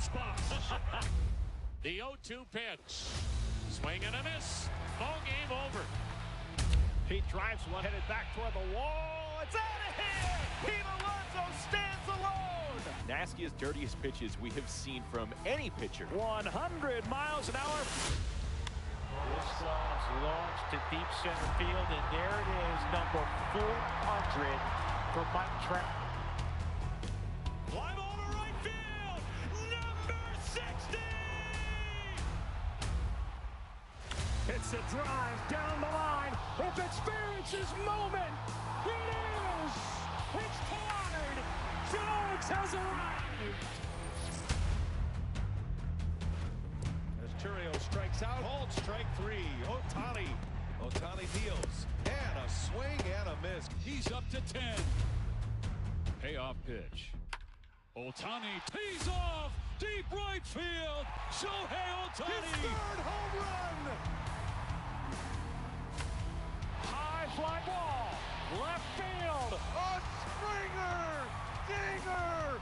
spots. The 0-2 pitch. Swing and a miss. Ball game over. He drives one, headed back toward the wall. It's out of here! Pete Alonso stands alone! Nastiest, dirtiest pitches we have seen from any pitcher. 100 miles an hour. This is launched to deep center field, and there it is, number 400 for Mike Trout. Fly ball to right field. Number 60. It's a drive down the line. If it's fair, it's his moment. It is. It's tied. Jones has arrived. As Churios strikes out, hold strike 3. Ohtani deals. And a swing and a miss. He's up to 10. Payoff pitch. Ohtani tees off. Deep right field. Shohei Ohtani. His third home run. High fly ball. Left field. A Springer. Dinger.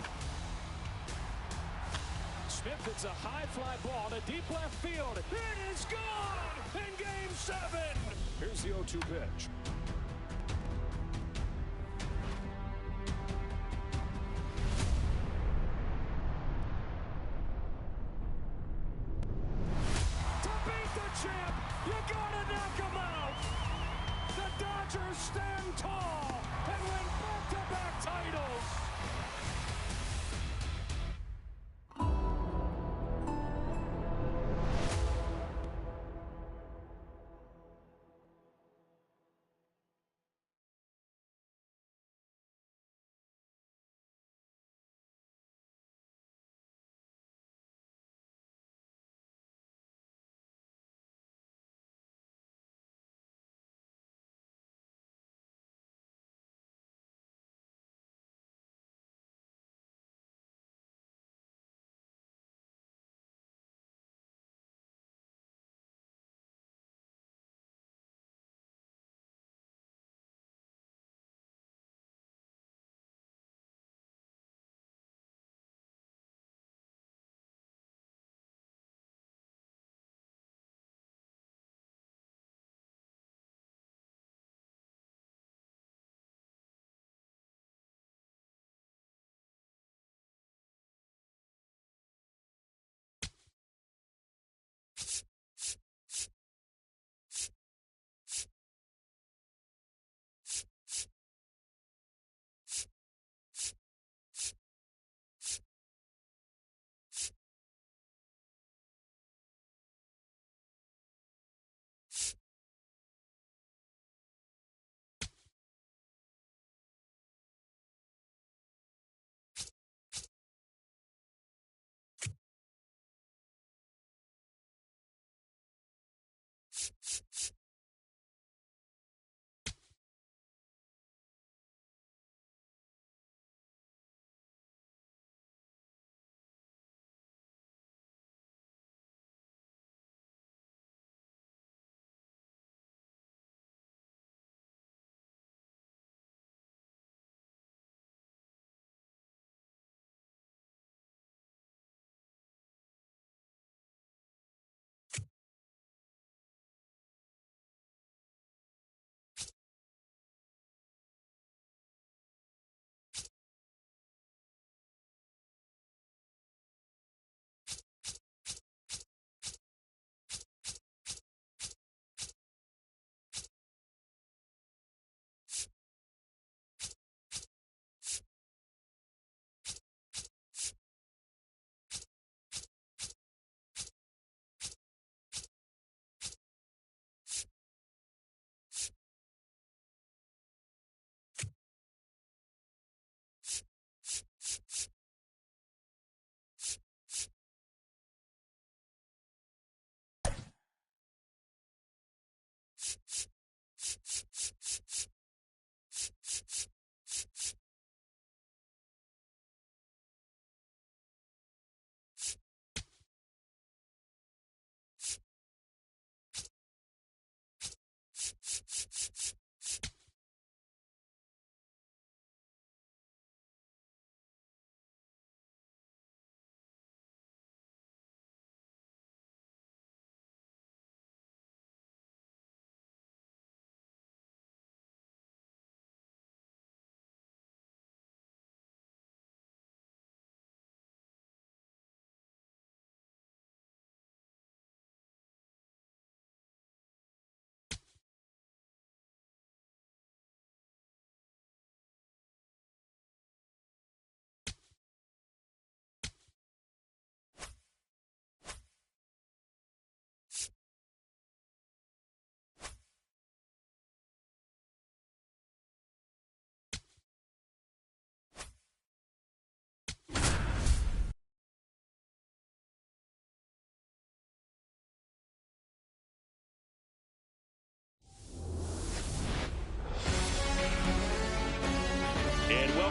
Smith hits a high fly ball to deep left field. It is gone in Game 7. Here's the 0-2 pitch. To beat the champ, you gotta knock him out. The Dodgers stand tall and win back-to-back titles.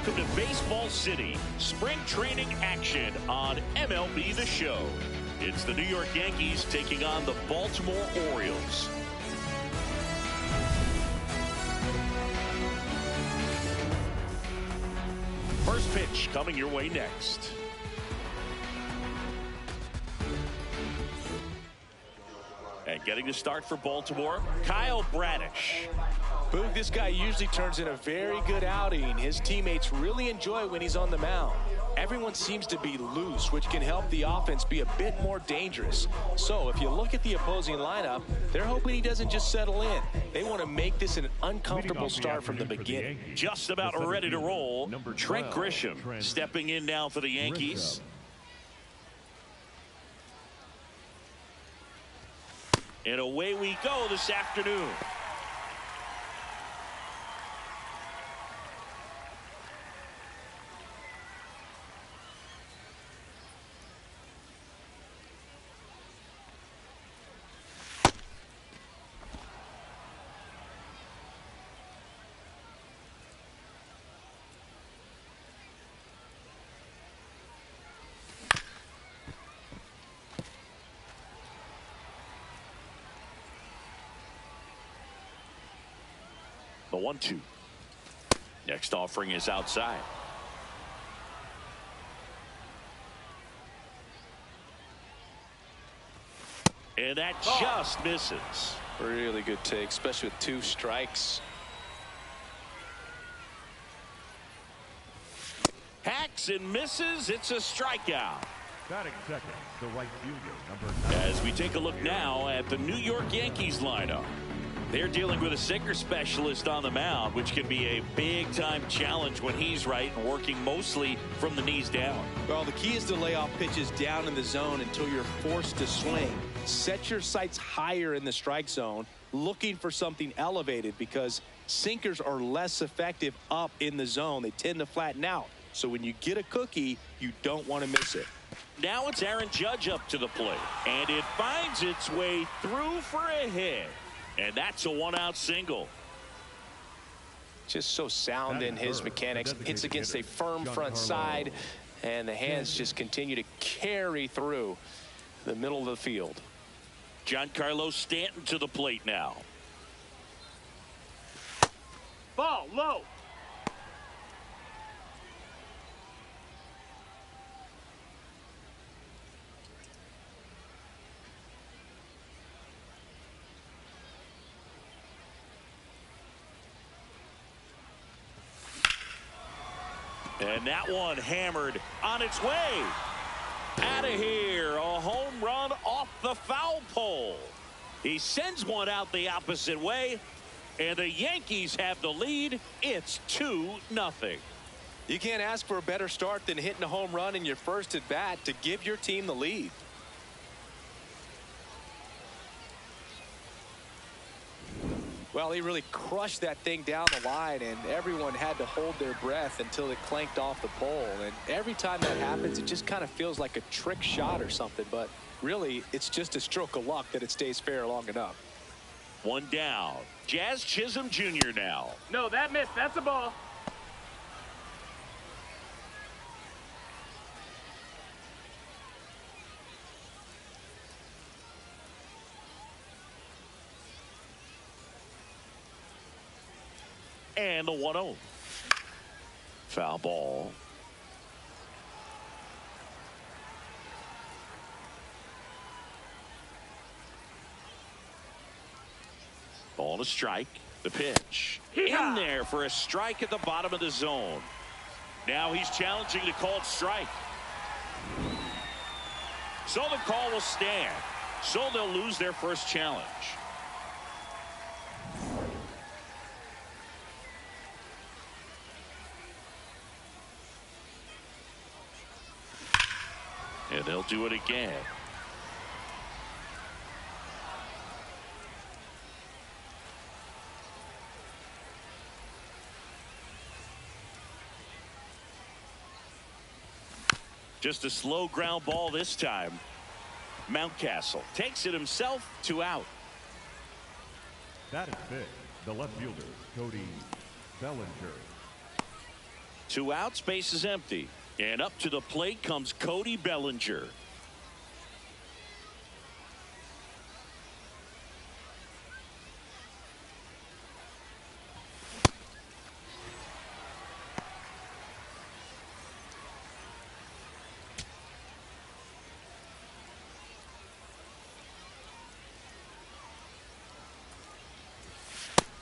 welcome to Baseball City, spring training action on MLB The Show. It's the New York Yankees taking on the Baltimore Orioles. First pitch coming your way next. And getting to start for Baltimore, Kyle Bradish. Boog, this guy usually turns in a very good outing. His teammates really enjoy when he's on the mound. Everyone seems to be loose, which can help the offense be a bit more dangerous. So if you look at the opposing lineup, they're hoping he doesn't just settle in. They want to make this an uncomfortable start from the beginning. Just about ready to roll. Trent Grisham stepping in now for the Yankees. And away we go this afternoon. The 1-2. Next offering is outside. And that just misses. Really good take, especially with 2 strikes. Hacks and misses. It's a strikeout. Batting second, the right fielder, number 9. As we take a look now at the New York Yankees lineup. They're dealing with a sinker specialist on the mound, which can be a big-time challenge when he's right and working mostly from the knees down. Well, the key is to lay off pitches down in the zone until you're forced to swing. Set your sights higher in the strike zone, looking for something elevated, because sinkers are less effective up in the zone. They tend to flatten out. So when you get a cookie, you don't want to miss it. Now it's Aaron Judge up to the plate, and it finds its way through for a hit. And that's a 1-out single. Just so sound in his mechanics. Hits against a firm front side, and the hands just continue to carry through the middle of the field. Giancarlo Stanton to the plate now. Ball low. And that one hammered on its way. Out of here. A home run off the foul pole. He sends one out the opposite way. And the Yankees have the lead. It's 2-0. You can't ask for a better start than hitting a home run in your first at bat to give your team the lead. Well, he really crushed that thing down the line, and everyone had to hold their breath until it clanked off the pole. And every time that happens, it just kind of feels like a trick shot or something. But really, it's just a stroke of luck that it stays fair long enough. One down. Jazz Chisholm Jr. now. No, that missed. That's a ball. And the 1-0. Foul ball. Ball to strike. The pitch. In there for a strike at the bottom of the zone. Now he's challenging the called strike. So the call will stand. So they'll lose their first challenge. And they'll do it again. Just a slow ground ball this time. Mountcastle takes it himself, 2 out. That is big. The left fielder, Cody Bellinger. 2 outs, base is empty. And up to the plate comes Cody Bellinger.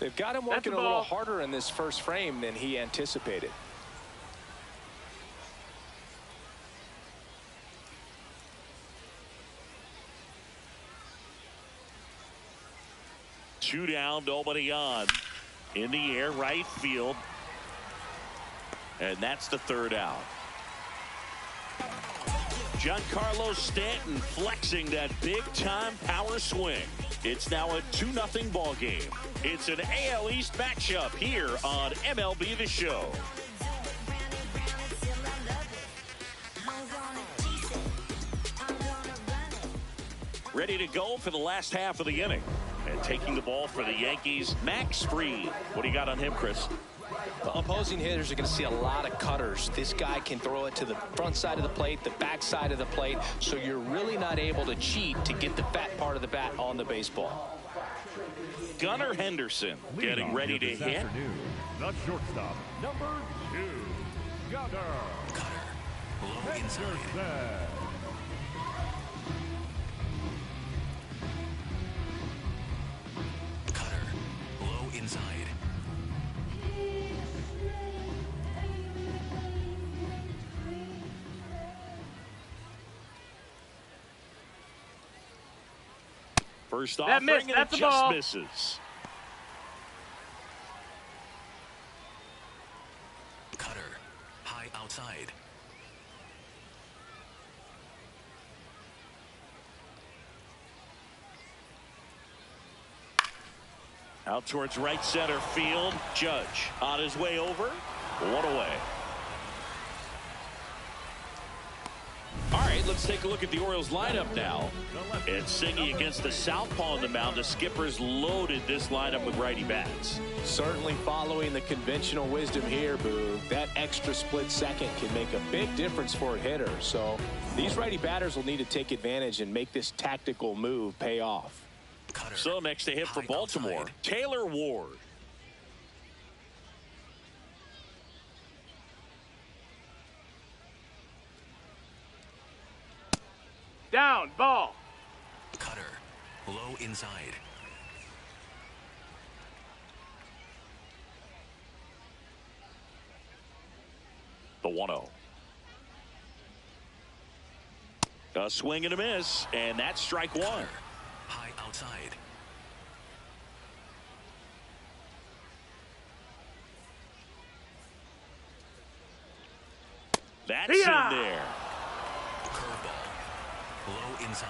They've got him working a little harder in this first frame than he anticipated. Two down, nobody on. In the air, right field. And that's the 3rd out. Giancarlo Stanton flexing that big-time power swing. It's now a 2-0 ball game. It's an AL East matchup here on MLB The Show. Ready to go for the last half of the inning. And taking the ball for the Yankees, Max Fried. What do you got on him, Chris? The opposing hitters are going to see a lot of cutters. This guy can throw it to the front side of the plate, the back side of the plate, so you're really not able to cheat to get the fat part of the bat on the baseball. Gunnar Henderson getting ready to hit. The shortstop, number 2, Gunnar. Low inside. Cutter, low inside. First offering, and it just misses. Cutter, high outside. Out towards right center field. Judge on his way over. 1 away. All right, let's take a look at the Orioles lineup now. And Singy against the southpaw on the mound. The Skippers loaded this lineup with righty bats. Certainly following the conventional wisdom here, Boo. That extra split second can make a big difference for a hitter. So these righty batters will need to take advantage and make this tactical move pay off. Cutter, so next to hit for Baltimore, outside. Taylor Ward. Down, ball. Cutter, low inside. The 1-0. A swing and a miss, and that's strike 1. Cutter, high outside. That's in there. Curveball, low inside.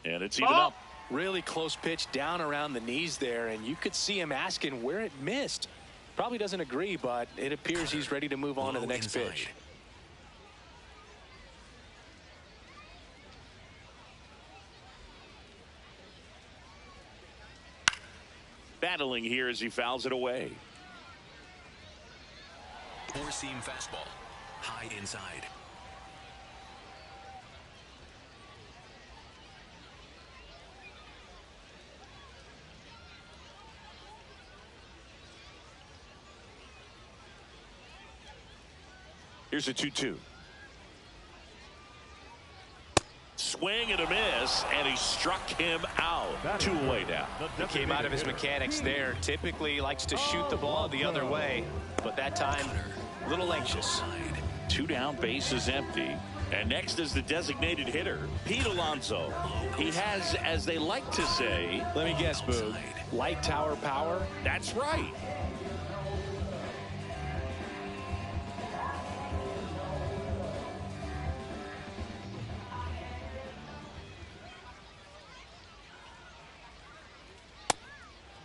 And it's even up. Really close pitch down around the knees there, and you could see him asking where it missed. Probably doesn't agree, but it appears he's ready to move on to the next pitch. Battling here as he fouls it away. Four-seam fastball, high inside. Here's a 2-2. Swing and a miss, and he struck him out. 2 away now. He came out of his mechanics there. Typically he likes to shoot the ball the other way, but that time a little anxious. 2 down, base is empty. And next is the designated hitter, Pete Alonso. He has, as they like to say, let me guess, Boog, light tower power? That's right.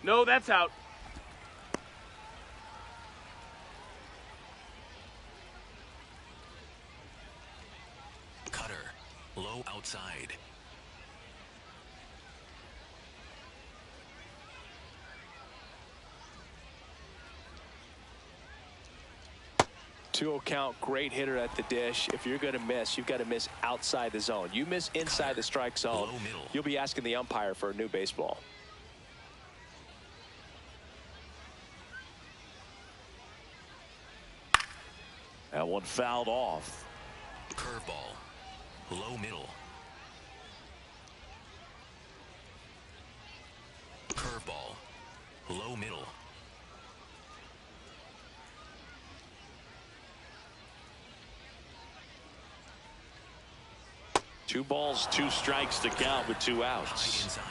No, that's out. Cutter, low outside. 2-0 count, great hitter at the dish. If you're going to miss, you've got to miss outside the zone. You miss inside the strike zone, you'll be asking the umpire for a new baseball. That one fouled off. Curveball. Low middle. Curveball. Low middle. 2 balls, 2 strikes to count with 2 outs. High inside.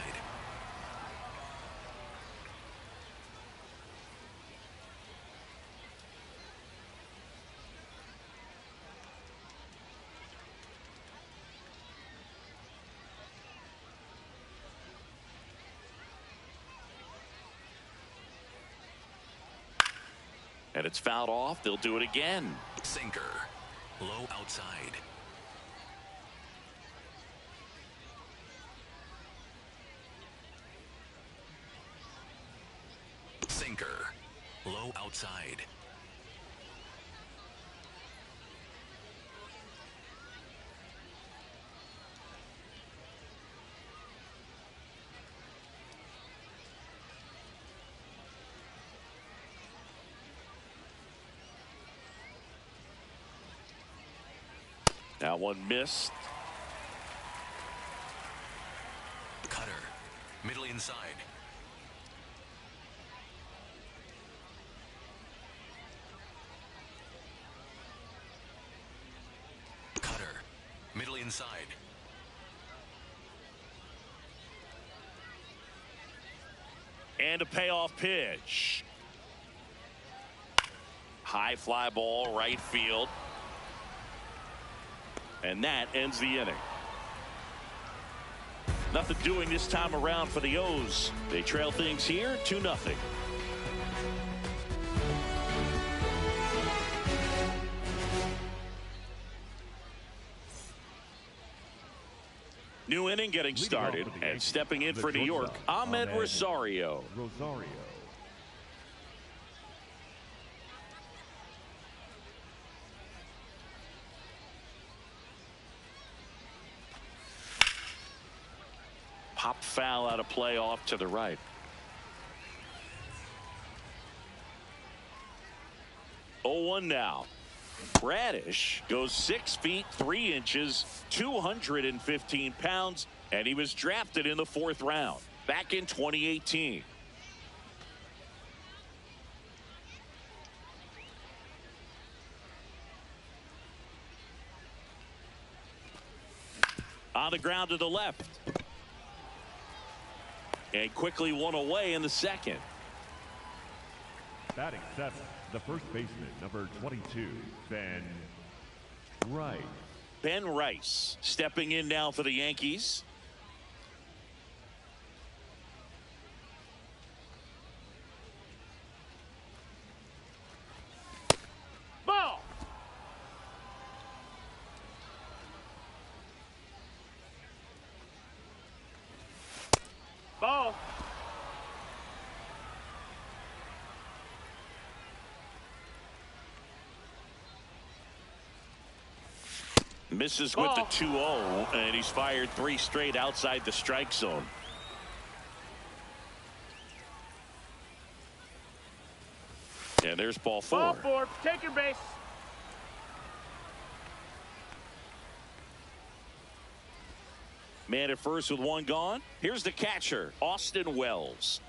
And it's fouled off. They'll do it again. Sinker. Low outside. Sinker. Low outside. That one missed. Cutter. Middle inside. Cutter. Middle inside. And a payoff pitch. High fly ball, right field. And that ends the inning. Nothing doing this time around for the O's. They trail things here 2-0. New inning getting started, and stepping in for New York, Ahmed Rosario. Pop foul out of play off to the right. Oh, 1 now. Bradish goes 6 feet 3 inches, 215 pounds, and he was drafted in the 4th round back in 2018. On the ground to the left. And quickly one away in the 2nd. Batting 7th, the first baseman, number 22, Ben Rice. Ben Rice stepping in now for the Yankees. Ball. Ball. Misses with the 2-0, and he's fired 3 straight outside the strike zone. And there's ball 4. Ball 4. Take your base. Man at first with 1 gone. Here's the catcher, Austin Wells.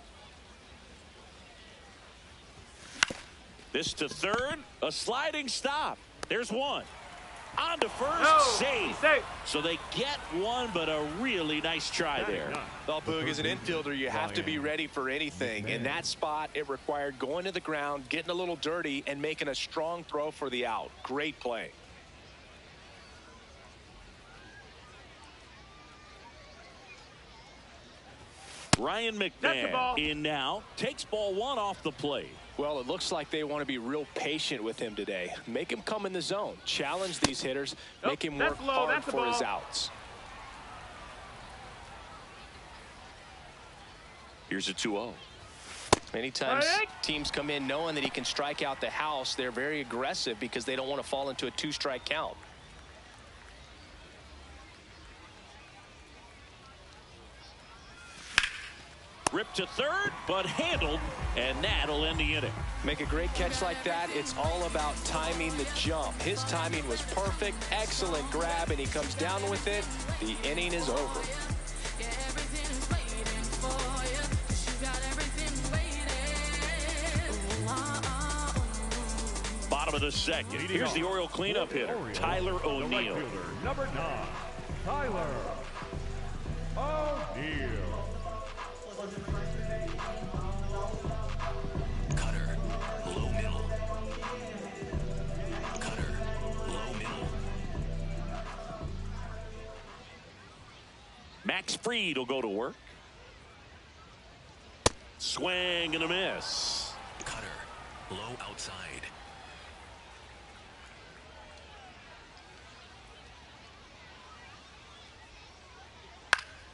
This to third, a sliding stop. There's 1. On to first, safe. So they get 1, but a really nice try there. Well, Boog, as an infielder, you have to be ready for anything. In that spot, it required going to the ground, getting a little dirty, and making a strong throw for the out. Great play. Ryan McMahon in now, takes ball 1 off the plate. Well, it looks like they want to be real patient with him today. Make him come in the zone. Challenge these hitters. Make him work hard for his outs. Here's a 2-0. Many times teams come in knowing that he can strike out the house. They're very aggressive because they don't want to fall into a 2-strike count. Ripped to third, but handled, and that'll end the inning. Make a great catch like that. It's all about timing the jump. His timing was perfect. Excellent grab, and he comes down with it. The inning is over. Bottom of the second. Here's the Oriole cleanup hitter, Tyler O'Neill. Number 9, Tyler O'Neill. Cutter, low middle. Cutter, low middle. Max Fried will go to work. Swing and a miss. Cutter, low outside.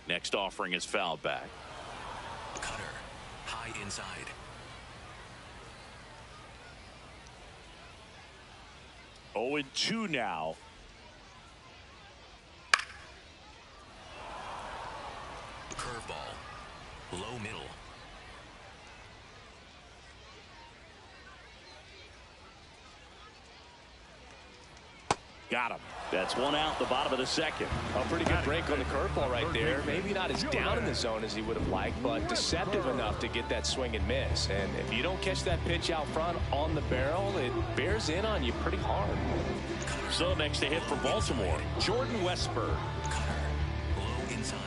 Next offering is fouled back. Cutter, high inside. Oh, 0-2 now. Curveball, low middle. Got him. That's one out, the bottom of the second. A pretty good break on the curveball right there. Maybe not as down in the zone as he would have liked, but deceptive enough to get that swing and miss. And if you don't catch that pitch out front on the barrel, it bears in on you pretty hard. So next to hit for Baltimore, Jordan Westburg. Cutter, low inside.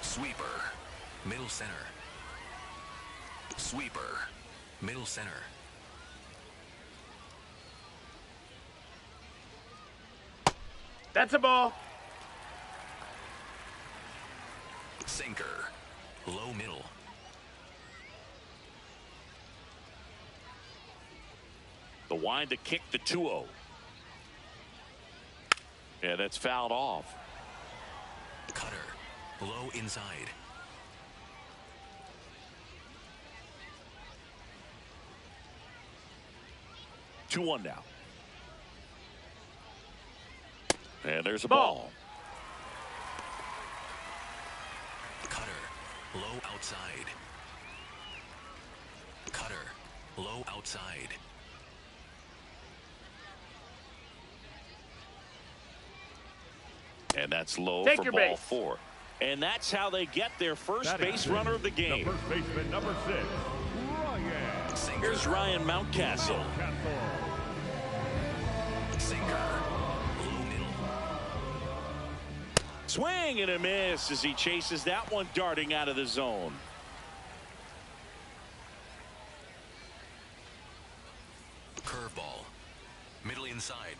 Sweeper, middle center. Sweeper, middle center. That's a ball. Sinker, low middle. The wind to kick the 2-0. Yeah, that's fouled off. Cutter, low inside. 2-1 now. And there's a ball. Cutter, low outside. Cutter, low outside. And that's low Take for your ball base. 4. And that's how they get their first That base is runner of the game. The first baseman, number 6, Ryan. Sinker, Here's Ryan Mountcastle. sinker, low middle. Swing and a miss as he chases that one darting out of the zone. Curveball, middle inside.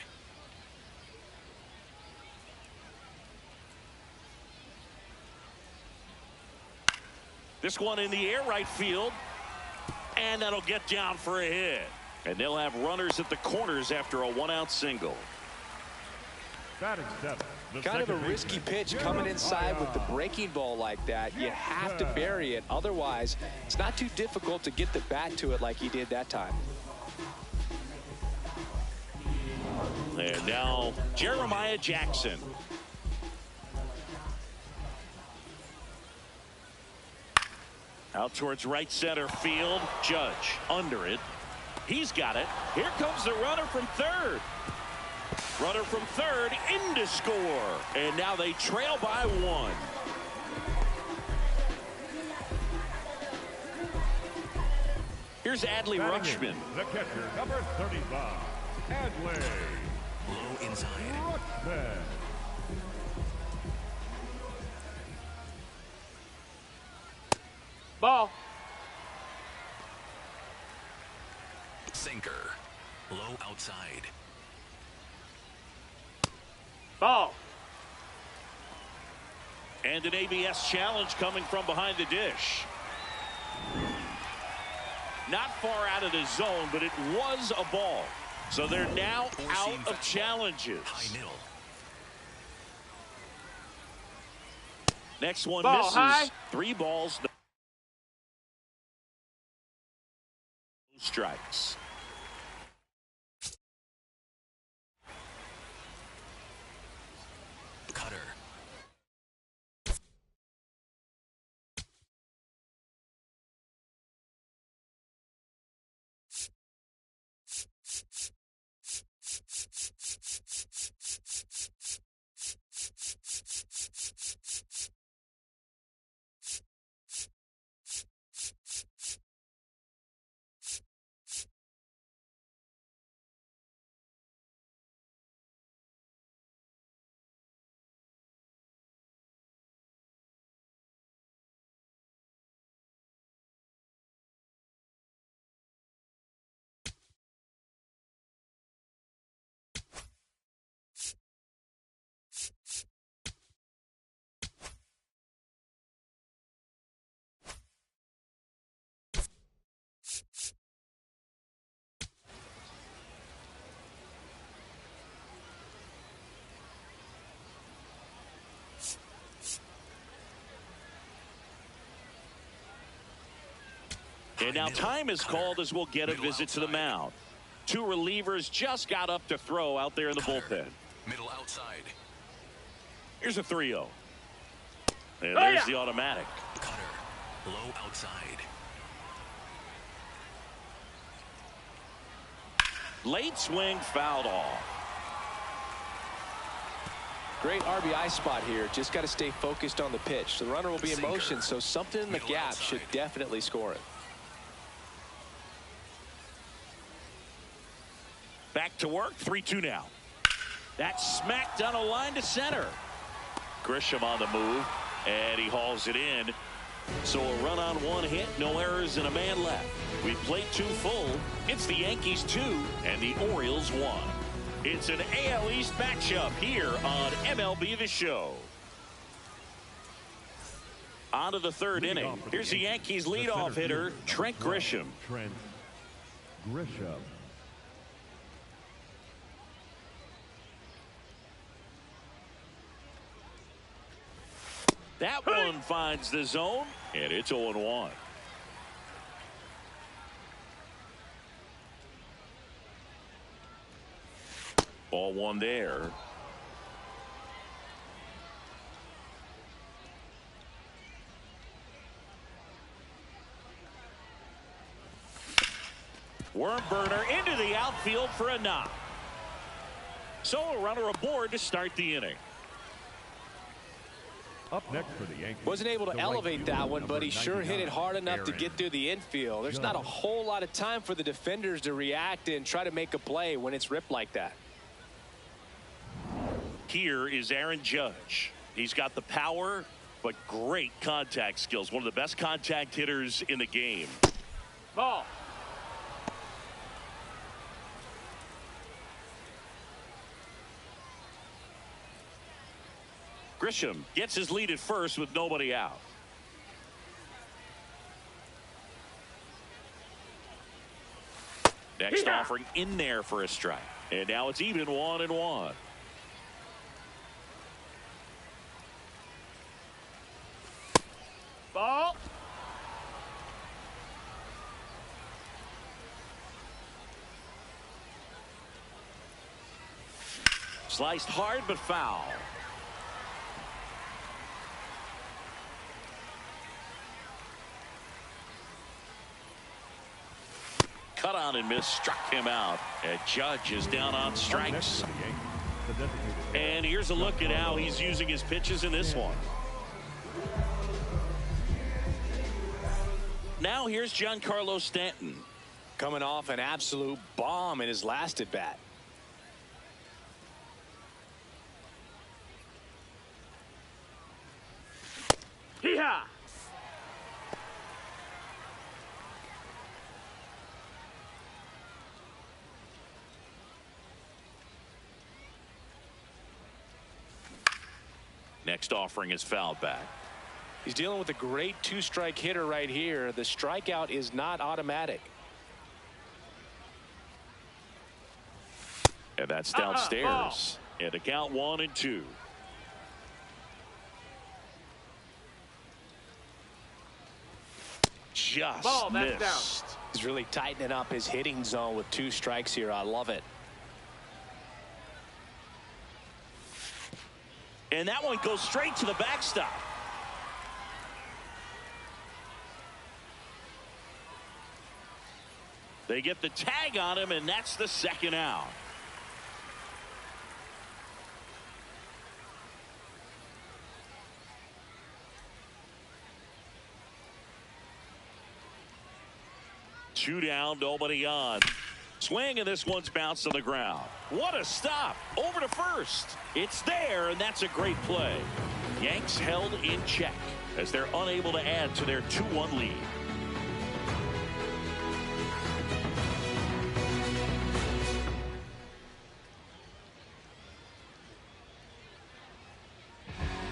This one in the air right field. And that'll get down for a hit. And they'll have runners at the corners after a 1-out single. Batting 7. Kind of a risky pitch coming inside with the breaking ball like that. You have to bury it. Otherwise, it's not too difficult to get the bat to it like he did that time. And now Jeremiah Jackson. Out towards right center field. Judge under it. He's got it. Here comes the runner from third. Runner from third in to score. And now they trail by 1. Here's Adley Rutschman. The catcher, number 35, Adley Low inside. Rutschman. Ball. Sinker, low outside. Ball. And an ABS challenge coming from behind the dish. Not far out of the zone, but it was a ball. So they're now out of challenges. High middle. Next one Ball misses. high. 3 balls. No strikes. Cutter. And now time is called as we'll get a visit to the mound. 2 relievers just got up to throw out there in the bullpen. Middle outside. Here's a 3-0. And there's the automatic. Cutter. Low outside. Late swing fouled off. Great RBI spot here. Just got to stay focused on the pitch. The runner will be in motion, so something in the gap should definitely score it. Back to work. 3-2 now. That's smacked down a line to center. Grisham on the move, and he hauls it in. So a run on 1 hit, no errors, and a man left. We played 2 full. It's the Yankees 2 and the Orioles 1. It's an AL East matchup here on MLB The Show. On to the 3rd inning. Here's the Yankees leadoff hitter, Trent Grisham. Trent Grisham. That one finds the zone, and it's 0-1. Ball 1 there. Worm burner into the outfield for a knock. So a runner aboard to start the inning. Up next for the Yankees. Wasn't able to elevate that one, but he sure hit it hard enough to get through the infield. There's not a whole lot of time for the defenders to react and try to make a play when it's ripped like that. Here is Aaron Judge. He's got the power, but great contact skills. One of the best contact hitters in the game. Ball. Grisham gets his lead at first with nobody out. Next offering in there for a strike. And now it's even 1-1. Ball. Sliced hard but foul. Cut on and miss, struck him out. And Judge is down on strikes. And here's a look at how he's using his pitches in this one. Now here's Giancarlo Stanton. Coming off an absolute bomb in his last at bat. Hee-haw. Next offering is fouled back. He's dealing with a great 2-strike hitter right here. The strikeout is not automatic. And that's downstairs. And a count 1-2. Just missed. He's really tightening up his hitting zone with 2 strikes here. I love it. And that one goes straight to the backstop. They get the tag on him, and that's the second out. Two down, nobody on. Swing, and this one's bounced on the ground. What a stop. Over to first. It's there, and that's a great play. Yanks held in check as they're unable to add to their 2-1 lead.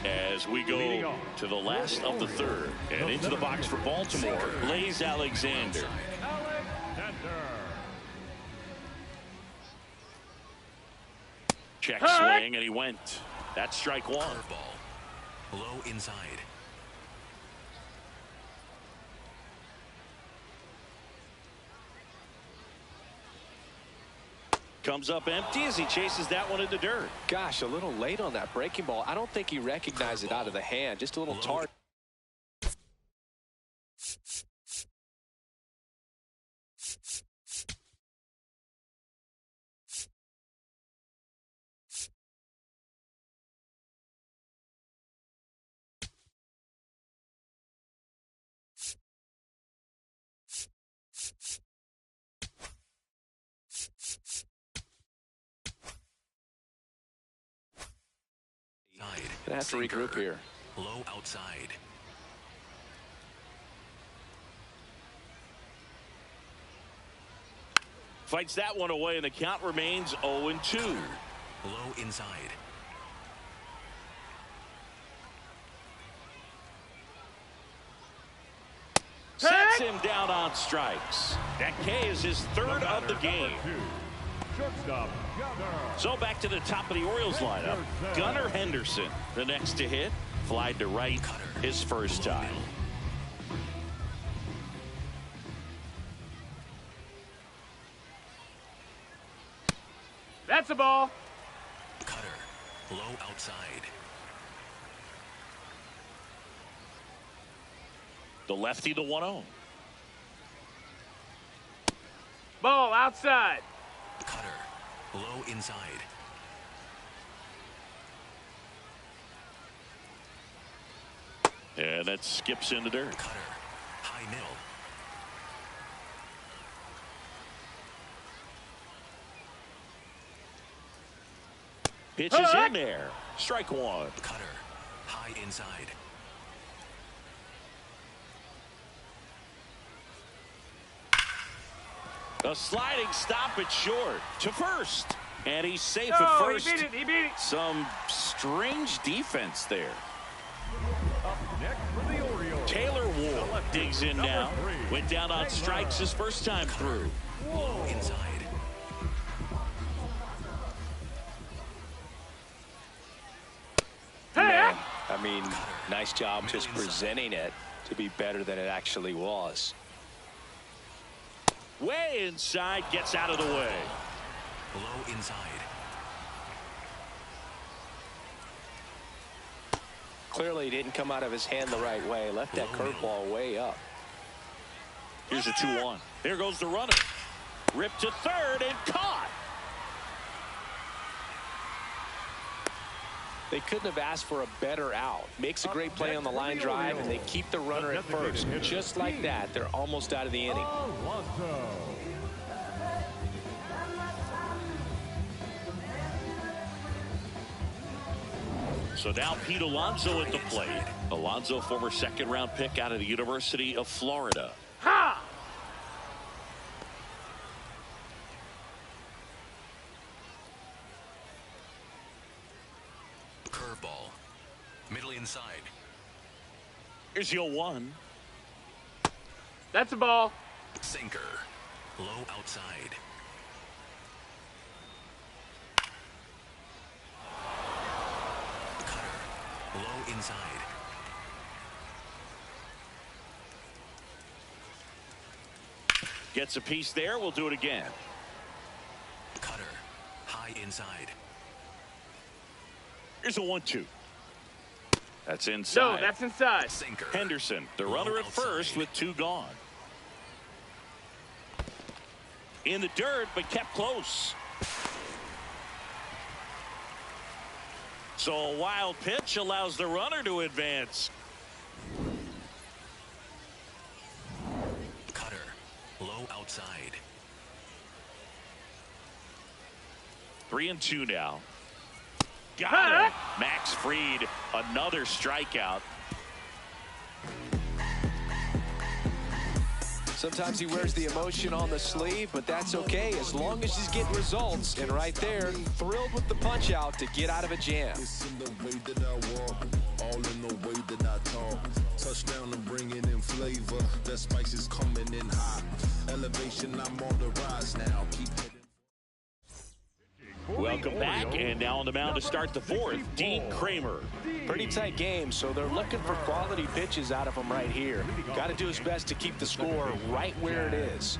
As we go to the last of the third, and into the box for Baltimore, Blaze Alexander. Check swing, and he went. That's strike one. Curveball. Low inside. Comes up empty as he chases that one in the dirt. Gosh, a little late on that breaking ball. I don't think he recognized it out of the hand. Just a little tart. Gonna have to regroup here. Low outside. Fights that one away, and the count remains 0-2. Low inside. Sets him down on strikes. That K is his third of the game. So back to the top of the Orioles lineup. Gunnar Henderson, the next to hit. Fly to right his first time. That's a ball. Cutter. Low outside. The lefty, the 1-0. Ball outside. Cutter. Low inside. And that skips in the dirt. Cutter. High middle. Pitch is in there. Strike one. Cutter. High inside. A sliding stop at short to first. And he's safe at first. He beat it. He beat it. Some strange defense there. Up next for the Orioles, Taylor Ward digs in now. Went down on strikes his first time through. Low inside. Man, I mean, nice job just presenting it to be better than it actually was. Way inside, gets out of the way. Low inside. Clearly didn't come out of his hand the right way. Left that curveball way up. Here's a 2-1. There goes the runner. Ripped to third and caught. They couldn't have asked for a better out. Makes a great play on the line drive, and they keep the runner at first. Just like that, they're almost out of the inning. So now Pete Alonso at the plate. Alonso, former second-round pick out of the University of Florida. Ha! Curveball. Middle inside. Here's your 1. That's a ball. Sinker. Low outside. Low inside. Gets a piece there. We'll do it again. Cutter. High inside. Here's a 1-2. That's inside. No, that's inside. Sinker. Henderson, the runner at first with 2 gone. In the dirt, but kept close. So a wild pitch allows the runner to advance. Cutter. Low outside. 3-2 now. Got it. Max Fried, another strikeout. Sometimes he wears the emotion on the sleeve, but that's okay as long as he's getting results. And right there, thrilled with the punch out to get out of a jam. It's in the way that I walk, all in the way that I talk. Touchdown and bringing in flavor. The spice is coming in hot. Elevation, I'm on the rise now. Keep heading. Welcome back, and now on the mound to start the 4th, Dean Kramer. Pretty tight game, so they're looking for quality pitches out of him right here. Got to do his best to keep the score right where it is.